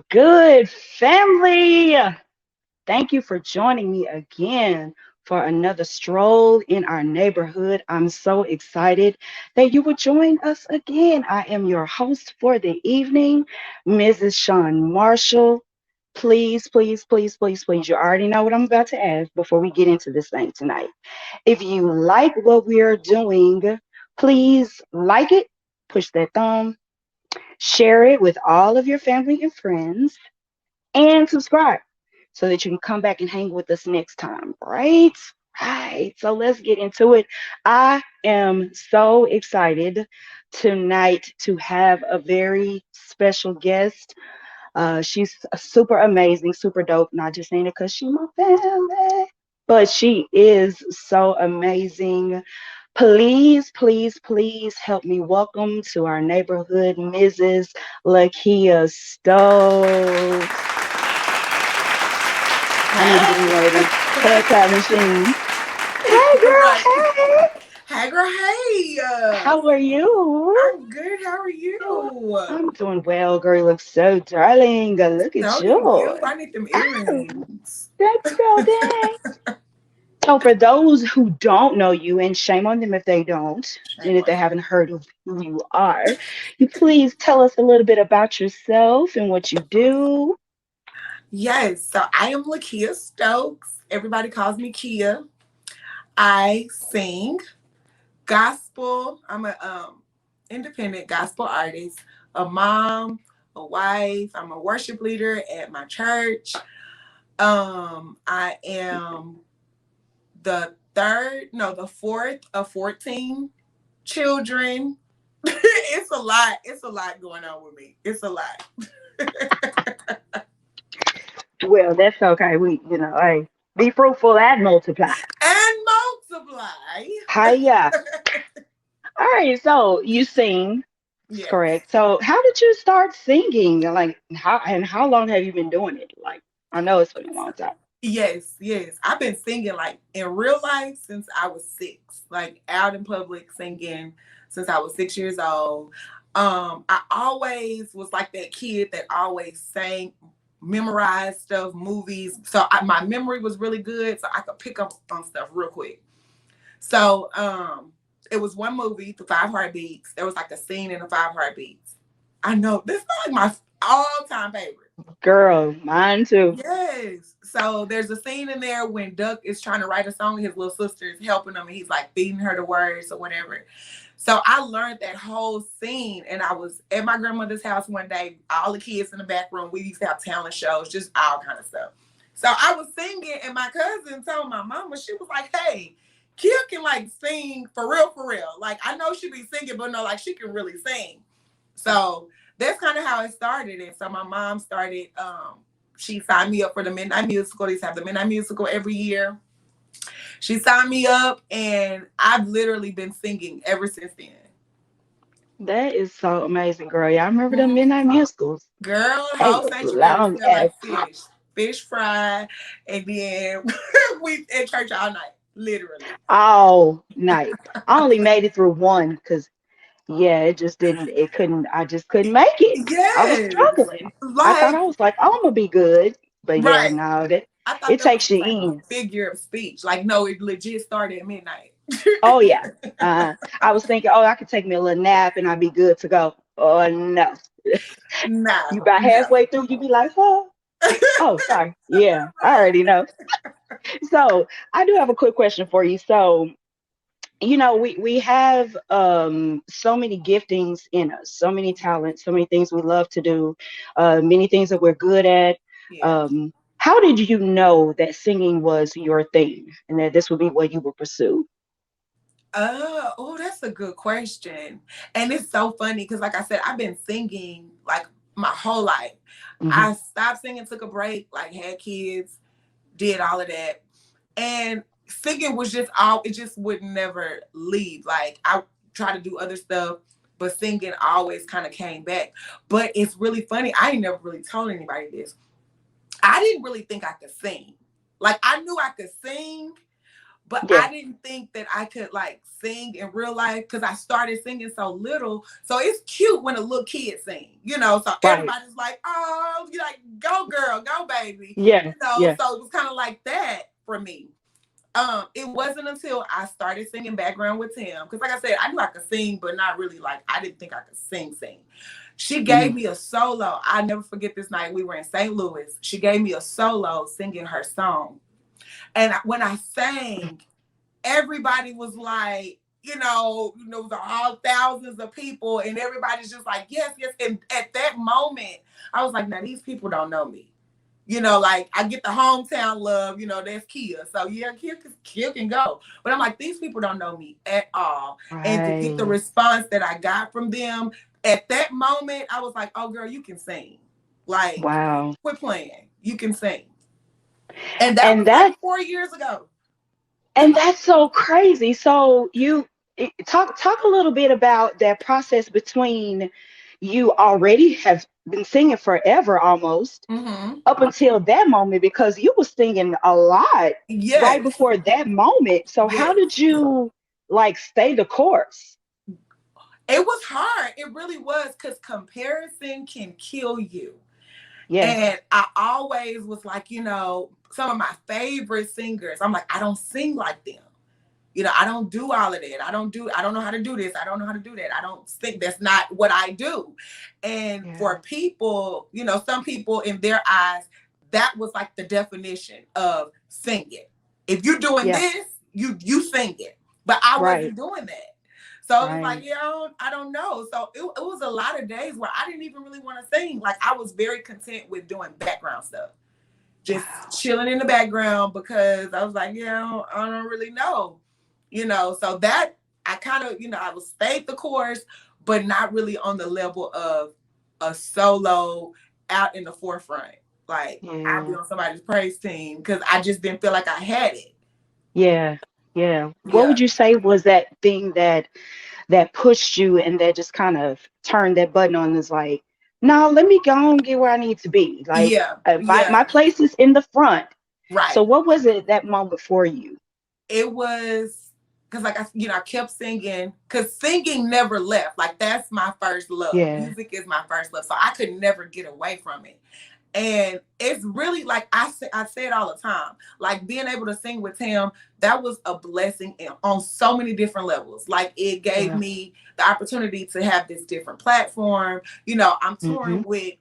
Good family? Thank you for joining me again for another stroll in our neighborhood. I'm so excited that you will join us again. I am your host for the evening, Mrs. Shawn Marshall. Please, please, please, please, please. You already know what I'm about to ask before we get into this thing tonight. If you like what we are doing, please like it, push that thumb, share it with all of your family and friends, and subscribe so that you can come back and hang with us next time, right? Right. So let's get into it. I am so excited tonight to have a very special guest. She's super amazing, super dope. Not just saying it because she's my family, but she is so amazing. Please, please, please help me welcome to our neighborhood Mrs. La'Kea Stokes. I need to give me one of them hand clap machines. Hey, girl. Right. Hey. Hey, girl, hey. How are you? I'm good. How are you? I'm doing well, girl. You look so darling. Look at So do you. you. I need them Oh, earrings. that's so dang. So, for those who don't know you, and shame on them if they don't, and Shame if on they you. haven't heard of who you are, you please tell us a little bit about yourself and what you do. Yes, so I am La'Kea Stokes. Everybody calls me Kia. I sing gospel. I'm a independent gospel artist, a mom, a wife. I'm a worship leader at my church. I am the fourth of 14 children. It's a lot. It's a lot going on with me. It's a lot. Well, that's okay. Hey, be fruitful and multiply. And multiply. Hiya. All right, so you sing, it's Yes. correct. So how did you start singing? Like how long have you been doing it? Like I know it's been a long time. Yes, yes. I've been singing like in real life since I was 6, like out in public singing since I was 6 years old. I always was like that kid that always sang, memorized stuff, movies. So my memory was really good, so I could pick up on stuff real quick. So it was one movie, The Five Heartbeats. There was like a scene in The Five Heartbeats. I know this is like my all-time favorite. Girl, mine too. Yes. So there's a scene in there when Duck is trying to write a song. His little sister is helping him, and he's like feeding her the words or whatever. So I learned that whole scene, and I was at my grandmother's house one day. All the kids in the back room. We used to have talent shows, just all kind of stuff. So I was singing, and my cousin told my mama, she was like, "Hey, Kia can like sing for real, for real. Like I know she be singing, but no, like she can really sing." So that's kind of how it started. And so my mom started. She signed me up for the Midnight Musical. They used to have the Midnight Musical every year. She signed me up, and I've literally been singing ever since then. That is so amazing, girl. Yeah, I remember the Mhm. midnight musicals. Girl, They whole was sanctuary long smelled as like fish fried, and then we at church all night, literally. all night. I only made it through one because yeah, it just didn't it couldn't I just couldn't make it. I was Yes, struggling. I thought like I was like, oh, I'm gonna be good. But yeah, right. no, that I thought it that was takes you like a in. figure of speech. Like, no, it legit started at midnight. Oh yeah. I was thinking, oh, I could take me a little nap and I'd be good to go. Oh no. You No, about no. halfway through, you be like, oh, oh, sorry. Yeah, I already know. So I do have a quick question for you. So, we have so many giftings in us, so many talents, so many things we love to do, many things that we're good at. Yeah. How did you know that singing was your thing and that this would be what you would pursue? Oh, that's a good question. And it's so funny because, like I said, I've been singing like my whole life. Hmm. I stopped singing, took a break, like had kids, did all of that. And singing was just all, it just would never leave. Like I try to do other stuff, but singing always kind of came back. But it's really funny. I ain't never really told anybody this. I didn't really think I could sing. Like I knew I could sing, But Yeah. I didn't think that I could like sing in real life because I started singing so little. So it's cute when a little kid sing, you know. So Right. everybody's like, "Oh, you like go girl, go baby," Yeah. you know. Yeah. So it was kind of like that for me. It wasn't until I started singing background with Tim, because like I said, I knew I could sing, but not really like I didn't think I could sing. She gave Mhm. me a solo. I never forget this night. We were in St. Louis. She gave me a solo singing her song. And when I sang, everybody was like, all thousands of people, and everybody's just like, yes, yes. And at that moment, I was like, now these people don't know me. Like I get the hometown love, there's Kia. So yeah, Kia can go. But I'm like, these people don't know me at all. And to get the Right. response that I got from them at that moment, I was like, oh girl, you can sing. Like, Wow. quit playing. You can sing. And that And was like that 4 years ago. and that's so crazy. So talk a little bit about that process between you already have been singing forever almost Mm-hmm. up until that moment because you were singing a lot right Yes. before that moment. So how Yes. did you like stay the course? It was hard. It really was, because comparison can kill you. Yes. And I always was like, some of my favorite singers, I'm like, I don't sing like them. I don't do all of that. I don't know how to do this. I don't know how to do that. I don't think that's not what I do. And Yeah. for people, some people in their eyes, that was like the definition of singing. If you're doing Yeah. this, you sing it. But I Right. wasn't doing that. So it was like, Right. yeah, I don't know. So it was a lot of days where I didn't even really want to sing. Like I was very content with doing background stuff, just Wow. chilling in the background, because I was like, yeah, I don't really know, So that I kind of, I was stayed the course, but not really on the level of a solo out in the forefront. Like I'd be Yeah. on somebody's praise team because I just didn't feel like I had it. Yeah. Yeah. What would Yeah. you say was that thing that pushed you and that just kind of turned that button on is like, no, let me go and get where I need to be. Like Yeah. my Yeah. place is in the front. So Right. what was it at that moment for you? It was because like I kept singing, because singing never left. Like that's my first love. Yeah. Music is my first love. So I could never get away from it. And it's really like I say it all the time. Like being able to sing with him, that was a blessing on so many different levels. Like it gave Yeah. me the opportunity to have this different platform. I'm Hmm. touring with,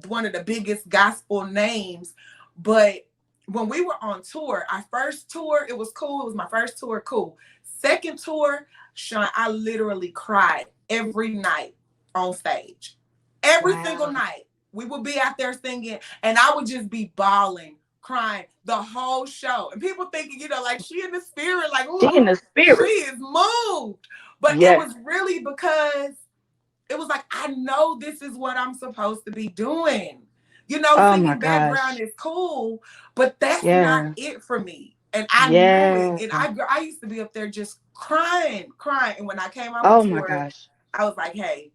one of the biggest gospel names. But when we were on tour, our first tour, it was cool. It was my first tour, cool. Second tour, Sean, I literally cried every night on stage. Every single Wow. night we would be out there singing, and I would just be bawling, crying the whole show. And people thinking, like she in the spirit, like, She in ooh, the she spirit. is moved. But it Yes. was really because it was like, I know this is what I'm supposed to be doing. Oh my Singing background gosh. is cool, but that's not Yeah. it for me. And I knew it. Yeah. And I used to be up there just crying, crying. And when I came off a Oh my tour, gosh. I was like, hey,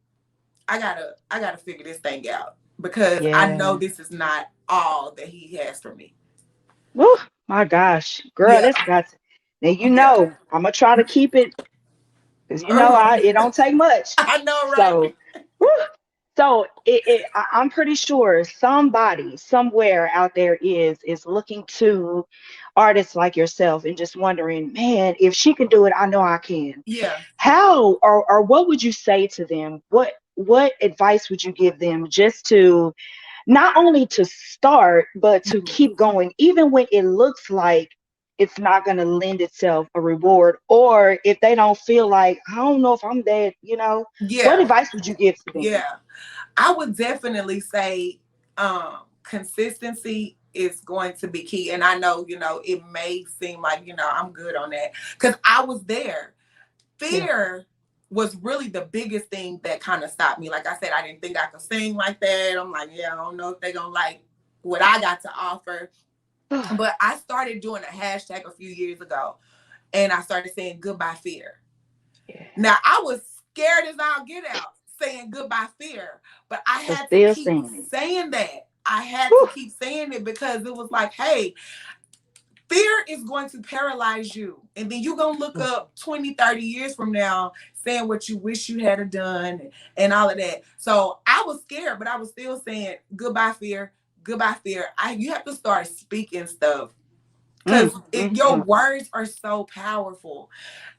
I gotta figure this thing out, because I know Yeah. this is not all that he has for me. Woo, my gosh. Girl, Yeah, that's got to, now yeah. I'm gonna try to keep it because I Uh, it don't take much. I know, So right? woo. So I'm pretty sure somebody somewhere out there is looking to artists like yourself and just wondering, man, if she can do it, I know I can. Yeah, How or what would you say to them? What advice would you give them just to not only to start, but to mhm. keep going, even when it looks like it's not going to lend itself a reward, or if they don't feel like, I don't know if I'm that. What Yeah, advice would you give to them? yeah. I would definitely say consistency is going to be key. And I know, it may seem like, I'm good on that, because I was there. Yeah. Fear was really the biggest thing that kind of stopped me. Like I said, I didn't think I could sing like that. I'm like, yeah, I don't know if they're going to like what I got to offer. But I started doing a hashtag a few years ago, and I started saying goodbye fear. Yeah. Now I was scared as I'll get out saying goodbye fear, but I But had to still keep singing. saying that. I had to Whew. keep saying it, because it was like, hey, fear is going to paralyze you. And then you're going to look Mm, up 20, 30 years from now saying what you wish you had done and all of that. So I was scared, but I was still saying, goodbye, fear. Goodbye, fear. You have to start speaking stuff mm, because mm, your mm. words are so powerful.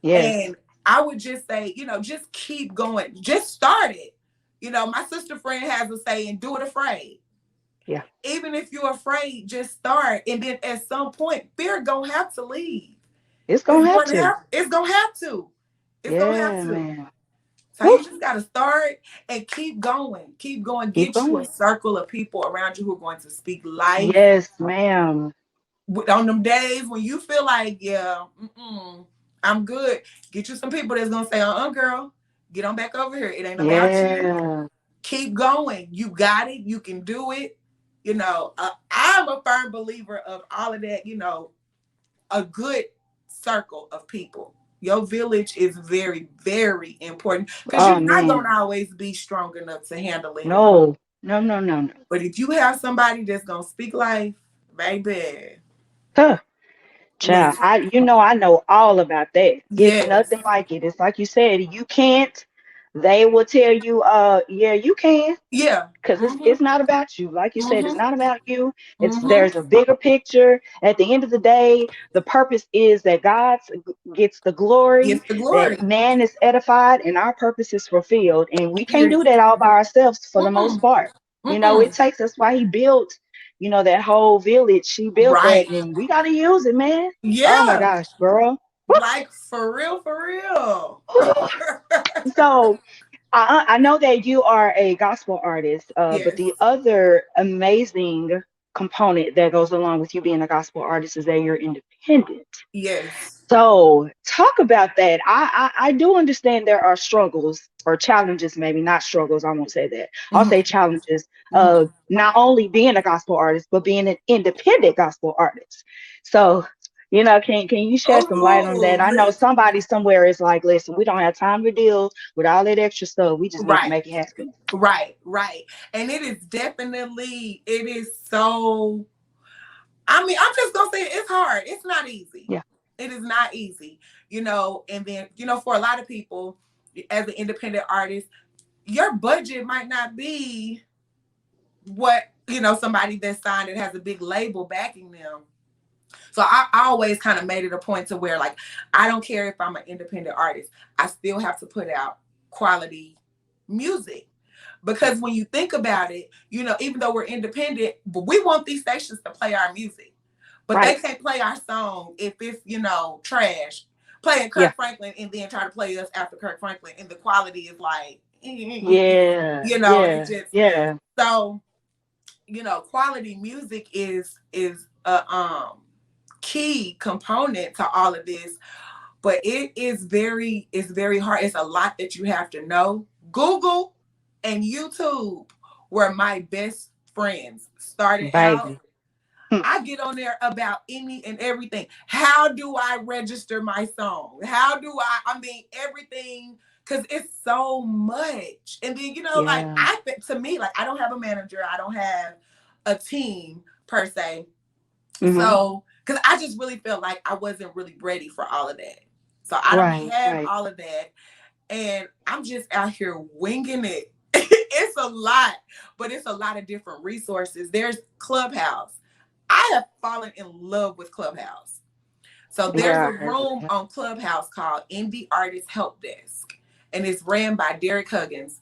Yes. And I would just say, just keep going. Just start it. My sister friend has a saying, do it afraid. Yeah. Even if you're afraid, just start. And then at some point, fear gonna have to leave. It's gonna have to. It's gonna have to. It's gonna have Yeah, to. man. So Woo. you just gotta start and keep going. Keep going. Keep Get you a going. circle of people around you who are going to speak life Yes, ma'am. on them days when you feel like, yeah, I'm good. Get you some people that's gonna say, girl, get on back over here. It ain't about you. Yeah. Keep going. You got it. You can do it. I'm a firm believer of all of that. A good circle of people. Your village is very, very important because Oh you're not man. gonna always be strong enough to handle it alone. No. No, no, no, no. But if you have somebody that's gonna speak life, baby, Huh. Child, listen. I know all about that. It's Yes. nothing like it. It's like you said, you can't. They will tell you, yeah, you can. Yeah. Because Mm-hmm. it's not about you. Like you said, it's Mm-hmm. not about you. Mm-hmm. There's a bigger picture. At the end of the day, the purpose is that God gets the glory, Gets the that glory. man is edified, and our purpose is fulfilled. And we can't do Period. that all by ourselves for the most Mm-mm. part. It Mm-mm. takes us why he built, that whole village. He built that, Right. and we got to use it, man. Oh my Yeah. gosh, girl. Like for real, for real. So I know that you are a gospel artist, but Yes. the other amazing component that goes along with you being a gospel artist is that you're independent. Yes. So talk about that. I do understand there are struggles or challenges, maybe not struggles. I won't say that. I'll say Mm-hmm. challenges Mm-hmm. of not only being a gospel artist, but being an independent gospel artist. So, can you shed some light on Oh, that? I know somebody somewhere is like, listen, we don't have time to deal with all that extra stuff. We just need to right. make it happen. Right. Right. And it is so, I mean, I'm just gonna say it's hard. It's not easy. Yeah. It is not easy, and then, for a lot of people, as an independent artist, your budget might not be what, somebody that's signed and has a big label backing them. So I always kind of made it a point to where, like, I don't care if I'm an independent artist, I still have to put out quality music. Because when you think about it, even though we're independent, but we want these stations to play our music. But they Right. can't play our song if it's, trash. Playing Yeah. Kirk Franklin and then try to play us after Kirk Franklin. And the quality is like, Yeah. it Yeah. just, Yeah. so, quality music is a key component to all of this, but it's very hard. It's a lot that you have to know. Google and YouTube were my best friends starting out. Baby. Hmm. I get on there about any and everything. How do I register my song? How do I mean, everything, because it's so much. And then, like, Yeah. to me, like, I don't have a manager, I don't have a team per se. Hmm. So, because I just really felt like I wasn't really ready for all of that. So I don't Right. have Right. all of that. And I'm just out here winging it. It's a lot, but it's a lot of different resources. There's Clubhouse. I have fallen in love with Clubhouse. So there's Yeah, a I heard room that. on Clubhouse called Indie Artist Help Desk, and it's ran by Derek Huggins.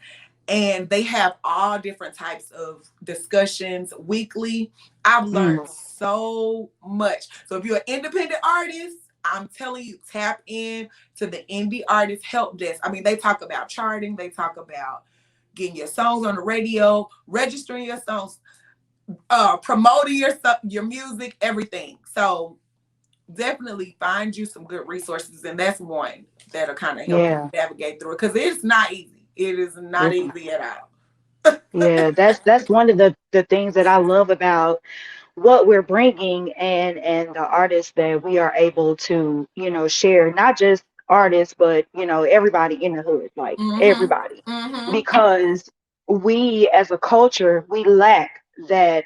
And they have all different types of discussions weekly. I've Mm. learned so much. So if you're an independent artist, I'm telling you, tap in to the Indie Artist Help Desk. I mean, they talk about charting, they talk about getting your songs on the radio, registering your songs, promoting your music, everything. So definitely find you some good resources, and that's one that'll kind of help you Yeah. navigate through it, because it's not easy. It is not It's not. easy at all. Yeah, that's one of the things that I love about what we're bringing and the artists that we are able to, share, not just artists, but, everybody in the hood, like Mm-hmm. everybody. Mm-hmm. Because we as a culture, we lack that,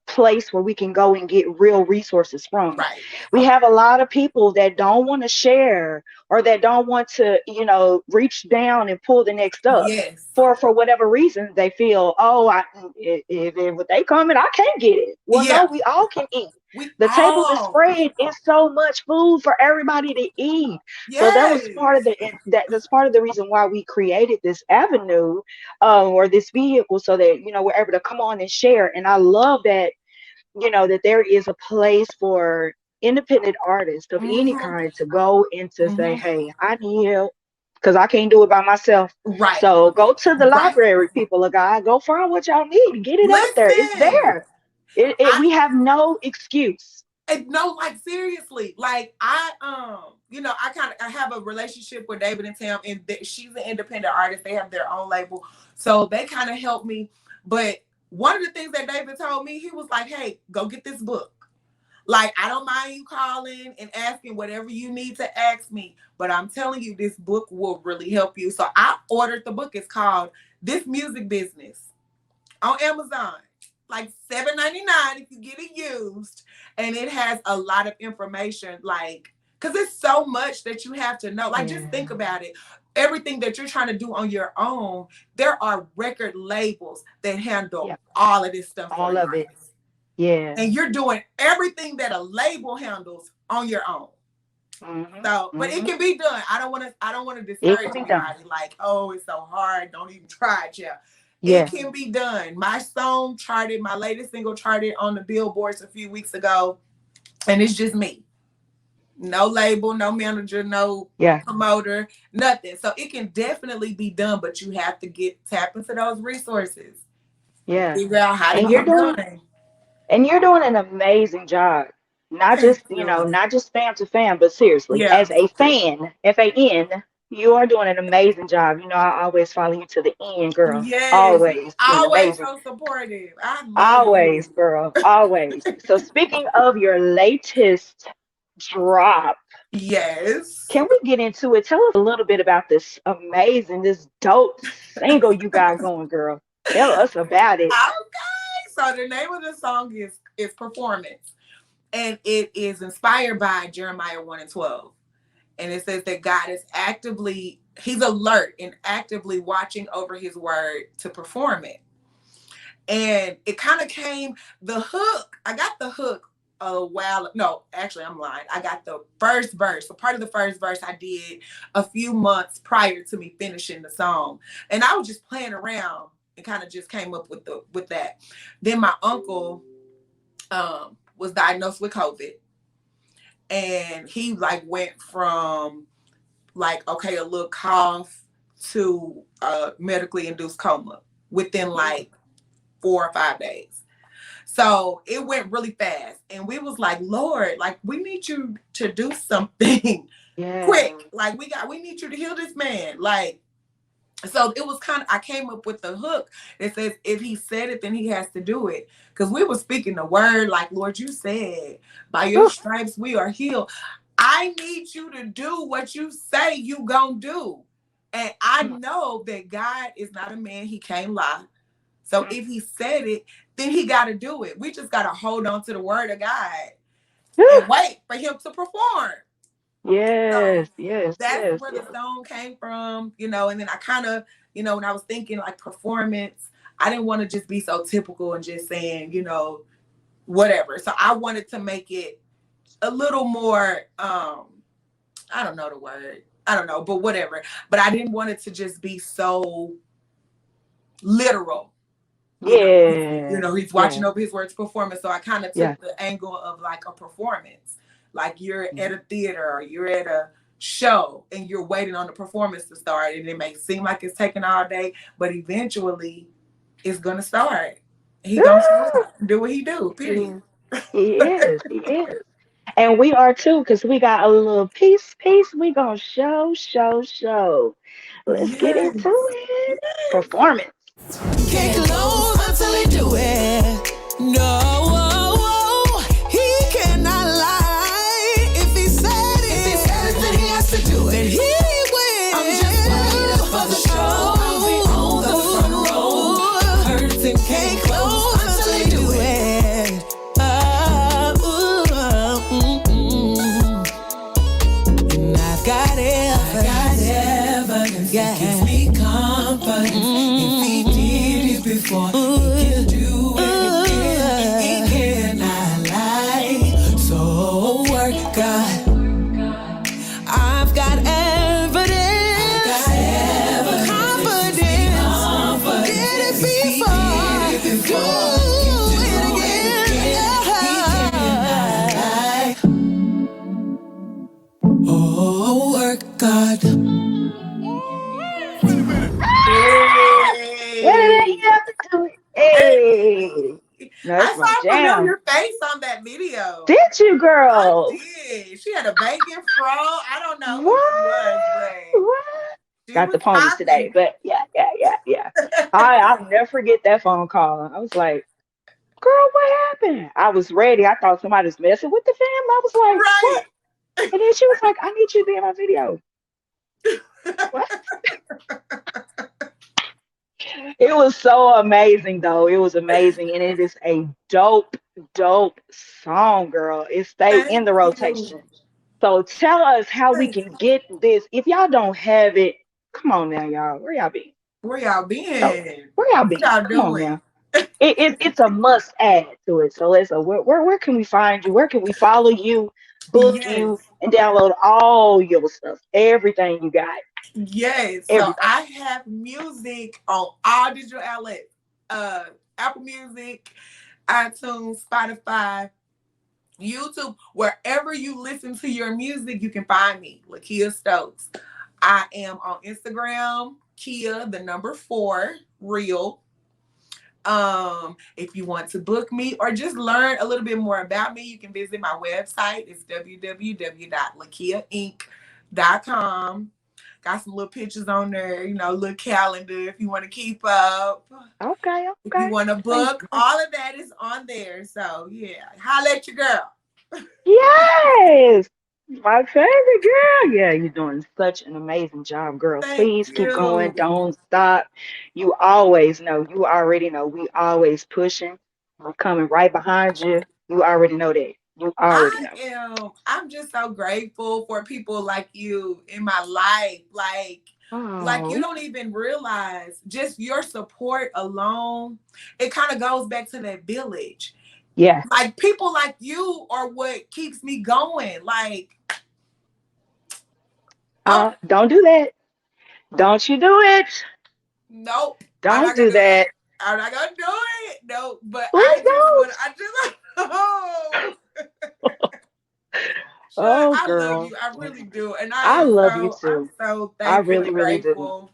place where we can go and get real resources from. Right. We have a lot of people that don't want to share, or that don't want to, reach down and pull the next up. Yes. For whatever reason, they feel, oh, if they coming, I can't get it. Well, no, Yeah. we all can eat. We The table is all. spread. It's so much food for everybody to eat. So that was part of Yes. that's part of the reason why we created this avenue, or this vehicle, so that we're able to come on and share. And I love that, that there is a place for independent artists of any Mm-hmm. kind to go and to say, Mm-hmm. hey, I need help because I can't do it by myself. Right. So go to the Right. library, people of God. Go find what y'all need. Get it out there. It's Listen. there. I We have no excuse. no, like seriously, like I kind of I have a relationship with David and Tam, and she's an independent artist. They have their own label, so they kind of help me. But one of the things that David told me, he was like, "Hey, go get this book. Like, I don't mind you calling and asking whatever you need to ask me, but I'm telling you, this book will really help you." So I ordered the book. It's called This Music Business on Amazon. Like $7.99 if you get it used. And it has a lot of information, like, because it's so much that you have to know. Like, just think Yeah. about it. Everything that you're trying to do on your own, there are record labels that handle Yeah. all of this stuff for All you. of it. Yeah. And you're doing everything that a label handles on your own. Hmm. So, but it Hmm. can be done. I don't want to It discourage can be done. anybody. Like, oh, it's so hard. Don't even try it. Yeah, it Yeah. can be done. My song charted. My latest single charted on the billboards a few weeks ago, and it's just me. No label, no manager, no Yeah. promoter, nothing. So it can definitely be done, but you have to tap into those resources and Yeah. figure out how to And get you're it doing done. And you're doing an amazing job. Not Thank just, you. not just fan to fan, but seriously, Yeah. as a fan, FAN, you are doing an amazing job. I always follow you to the end, girl. Yes. Always doing Always amazing. so supportive. I love Always, you. girl. Always. So speaking of your latest drop, Yes. can we get into it? Tell us a little bit about this dope single you got going, girl. Tell us about it. Okay. So the name of the song is Performance. And it is inspired by Jeremiah 1 and 12. And it says that God is he's alert and actively watching over his word to perform it. And it kind of the hook. I got the hook a while. No, actually, I'm lying. I got the first verse. So part of the first verse I did a few months prior to me finishing the song. And I was just playing around and kind of just came up with that. Then my uncle was diagnosed with COVID. And he like went from like, okay, a little cough to medically induced coma within like 4 or 5 days. So it went really fast. And we was like, Lord, like we need you to do something Yeah. quick. Like we need you to heal this man. Like, so it was I came up with the hook that says, if he said it, then he has to do it. Because we were speaking the word, like, Lord, you said, by your Whew. stripes we are healed. I need you to do what you say you gonna do. And I know that God is not a man, he can't lie. So if he said it, then he got to do it. We just got to hold on to the word of God Whew. and wait for him to perform. So Yes, yes, that's yes, where the yes. song came from, and then I kind of, when I was thinking like performance, I didn't want to just be so typical and just saying, whatever. So I wanted to make it a little more, I don't know the word. I don't know, but whatever. But I didn't want it to just be so literal. He's watching Yeah, over his words performance. So I kind of yeah. took the angle of like a performance. Like you're at a theater or you're at a show and you're waiting on the performance to start. And it may seem like it's taking all day, but eventually it's gonna start. He gonna show Woo! up and do what he do, He period. is. He is. And we are too, because we got a little piece. We gonna show. Let's get into Yes. it. Performance. Can't close until he do it. No, he cannot lie. If he said it, then he has to do it. Then he will. I'm just waiting for the show. I'll be on the front row. Curtain can't close until he do it. for. He can do anything. He cannot lie. So work God. I've got evidence. Confidence. Did it before. Do it again. Oh, work God. What did Hey. I have to do it? Hey. Hey, no, I that's saw my a jam. familiar face on that video. Did you, I girl? did. She had a bacon fro. I don't know who she was, What? but What? she Got was the pony today, popping. but yeah. I'll never forget that phone call. I was like, girl, what happened? I was ready. I thought somebody was messing with the fam. I was like, what? Right. And then she was like, I need you to be in my video. What? It was so amazing, though. It was amazing. And it is a dope song, girl. It stayed in Thank the you. rotation. So tell us how we Thank can you. get this. If y'all don't have it, come on now, y'all. Where y'all be? Where y'all So been? where y'all What be? y'all Come on doing? now. It's a must add to it. So it's a where can we find you? Where can we follow you, book Yes. you, and download all your stuff, everything you got, Yes. So everything. I have music on all digital outlets. Uh Apple Music, iTunes, Spotify, YouTube, wherever you listen to your music, you can find me, La'Kea Stokes. I am on Instagram, Kia, the number 4, real. If you want to book me or just learn a little bit more about me, you can visit my website. It's www.lakeainc.com. Got some little pictures on there, little calendar if you want to keep up. Okay, If you okay. want to Great, book, great. all of that is on there. So yeah, holla at your girl. Yes, my favorite girl. Yeah, you're doing such an amazing job, girl. Thank Please keep going. you. Don't stop. You always know. You already know. We always pushing. We're coming right behind you. You already know that. You already know. I'm just so grateful for people like you in my life. Like you Oh, don't even realize just your support alone. It kind of goes back to that village. yeah. Like people like you are what keeps me going. Like, oh, Don't do that. Don't you do it. nope, I'm Don't not gonna do do it. that. I'm not gonna do it. No, but Please don't. I just oh Sean, Oh, I love girl. you. I really do. And I love you I'm too. so I thankful really, and really do. grateful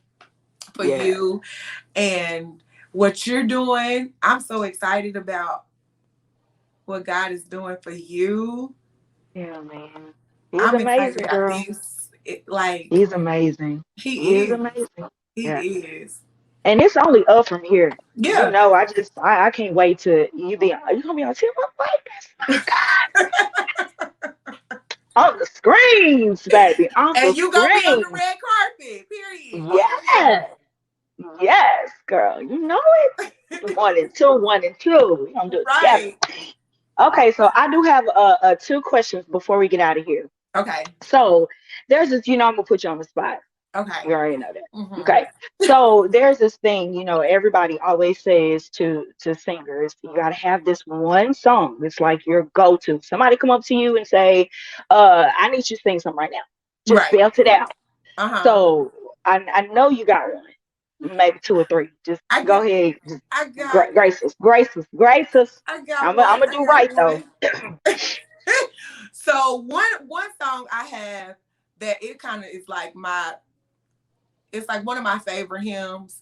for Yeah. you and what you're doing. I'm so excited about what God is doing for you. Yeah, man. He's I'm excited amazing, about girl. this. Like He's amazing. He he is is. amazing. He Yeah. is. And it's only up from here. You Yeah. know, I can't wait to you gonna be on TV. Like, my God. On the screens, baby. On the And you gonna be on the screen. red carpet, period. Oh Yes. Yes, girl. You know it. yeah. 1 and 2, 1 and 2. We're gonna do it together. Right. Okay, so I do have two questions before we get out of here. Okay. So there's this, I'm gonna put you on the spot. Okay. You already know that. Mm-hmm. Okay. So there's this thing, everybody always says to singers, you gotta have this one song. It's like your go-to. Somebody come up to you and say, I need you to sing something right now. Just Right. belt it out. Uh-huh. So I know you got one, maybe 2 or 3. Just I go got ahead. Just I got grace us. I got I'm one. gonna I do got right though. one. So one song I have that it kind of is like it's like one of my favorite hymns,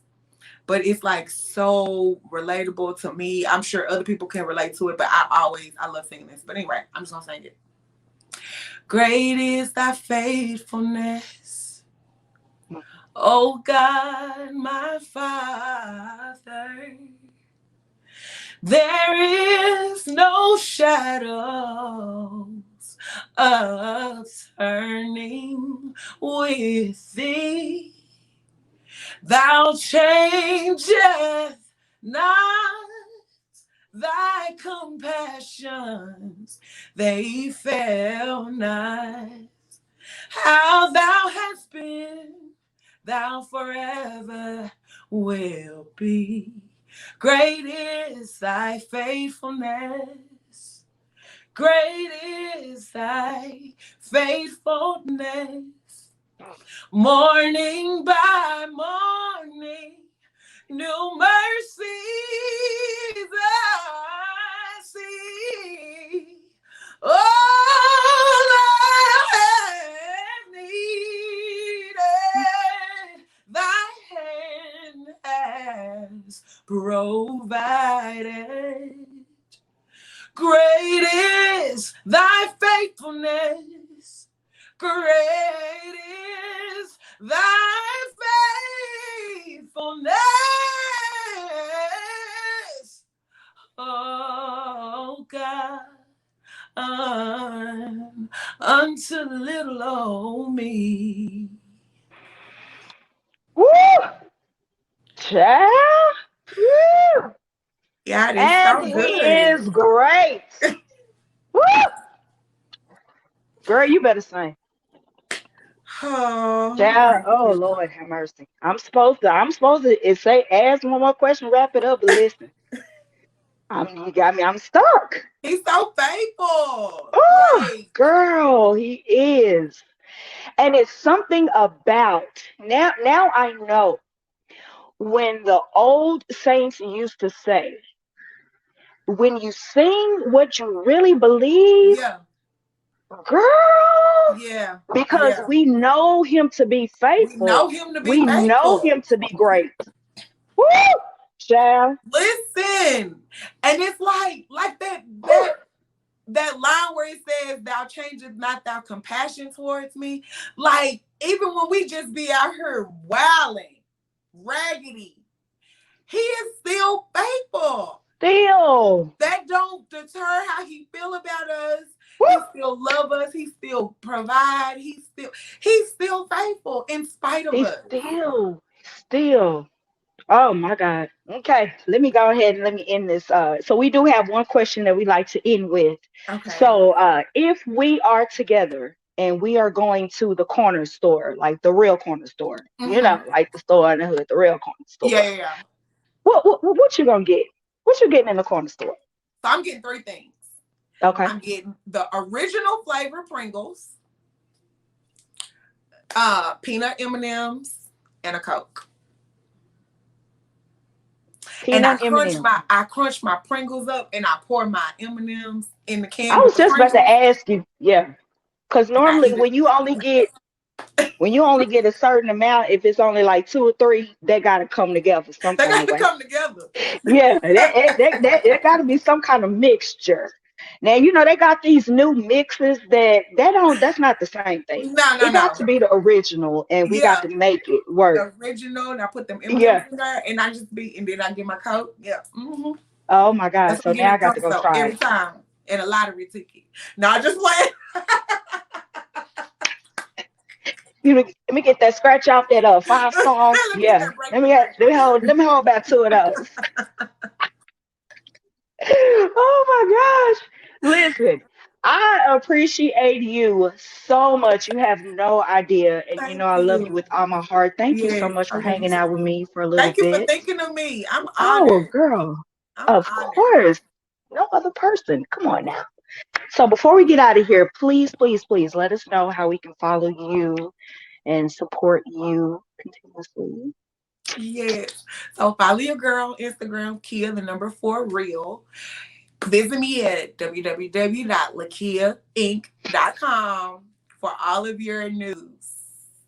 but it's like so relatable to me. I'm sure other people can relate to it, but I love singing this. But anyway, I'm just gonna sing it. Great is thy faithfulness, O God, my Father. There is no shadows of turning with thee. Thou changest not thy compassions, they fail not. How thou hast been, thou forever will be. Great is thy faithfulness. Great is thy faithfulness. Morning by morning, new mercies I see. All I have needed, thy hand has provided. Great is thy faithfulness. Great is thy faithfulness. Oh God, unto little old me. Woo! Child. Woo! God is And so he is good. great. Woo! Girl, you better sing. Oh, Child, thank oh you. Lord have mercy. I'm supposed to say ask one more question, wrap it up, but listen. You got me, I'm stuck. He's so faithful. Oh, Like, girl, he is. And it's something about now I know when the old saints used to say, when you sing what you really believe, yeah, girl, yeah, because yeah. we know him to be We know faithful. him to be We know him faithful. to be great. Woo! Child. Listen, and it's like that line where it says, "Thou changest not thy compassion towards me." Like even when we just be out here wilding, raggedy, he is still faithful. Still. That don't deter how he feel about us. Woo! He still love us. He still provide. He's still faithful in spite of He's us. still. Oh my God. Okay, let me go ahead and let me end this. So we do have one question that we like to end with. Okay. So if we are together and we are going to the corner store, like the real corner store, Mm-hmm. like the store in the hood, the real corner Yeah, store. yeah, yeah. What you gonna get? What you getting in the corner store? So I'm getting three things. Okay. I'm getting the original flavor Pringles, peanut M&Ms, and a Coke. And Peanut M&M. I crunch my Pringles up and I pour my M&Ms in the I can with was the just about to Pringles ask you, yeah, because and I normally eat it. when you only get a certain amount, if it's only like two or three, they gotta come together some They kind got of to way. come together. Yeah, that got to be some kind of mixture. Now they got these new mixes that's not the same thing. No, no, It got no. to be the original, and we got Yeah, to make it work. the original. And I put them M&Ms Yeah. in there, and and then I get my Coke. Yeah. Mm-hmm. Oh my God. That's what So I'm getting now I at the got to corner go store try every it. time. And a lottery ticket. No, I just playing. Let me get that scratch off that 5 star. Let me get Yeah. that Let me breakfast. get, let me hold about two of those. Oh my gosh. Listen, I appreciate you so much. You have no idea. And Thank I love you you. with all my heart. Thank you so Yes, much I for love you hanging out with too. me for a little Thank you for bit. thinking of me. I'm Oh, honored. girl. I'm Of honored. course. No other person. Come on now. So before we get out of here, please, please, please let us know how we can follow you and support you continuously. Yes. So follow your girl on Instagram, Kia the number 4 real. Visit me at www.lakeainc.com for all of your news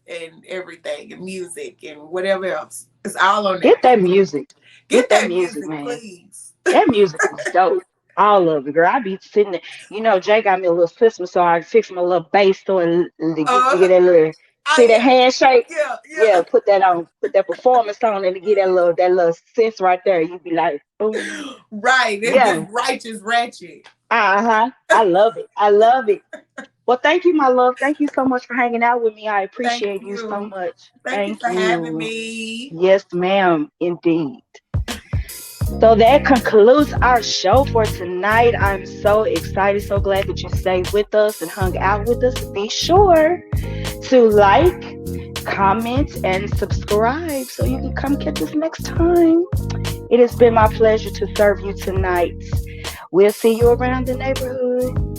and everything and music and whatever else. It's all on Get there. that music. Get Get that that music, music, man. please. That music is dope. All of it, girl. I be sitting there. Jay got me a little system, so I fix my little bass so and get Uh, that little. See that yeah, handshake? yeah, Yeah, yeah. put that on. Put that performance on, and get that little sense right there. You be like, boom. Right. It's this Yeah. righteous ratchet. Uh-huh. I love it. I love it. Well, thank you, my love. Thank you so much for hanging out with me. I Thank appreciate you so you. much. Thank you Thank for having you. me. Yes, ma'am. Indeed. So that concludes our show for tonight. I'm so excited, so glad that you stayed with us and hung out with us. Be sure to like, comment, and subscribe so you can come catch us next time. It has been my pleasure to serve you tonight. We'll see you around the neighborhood.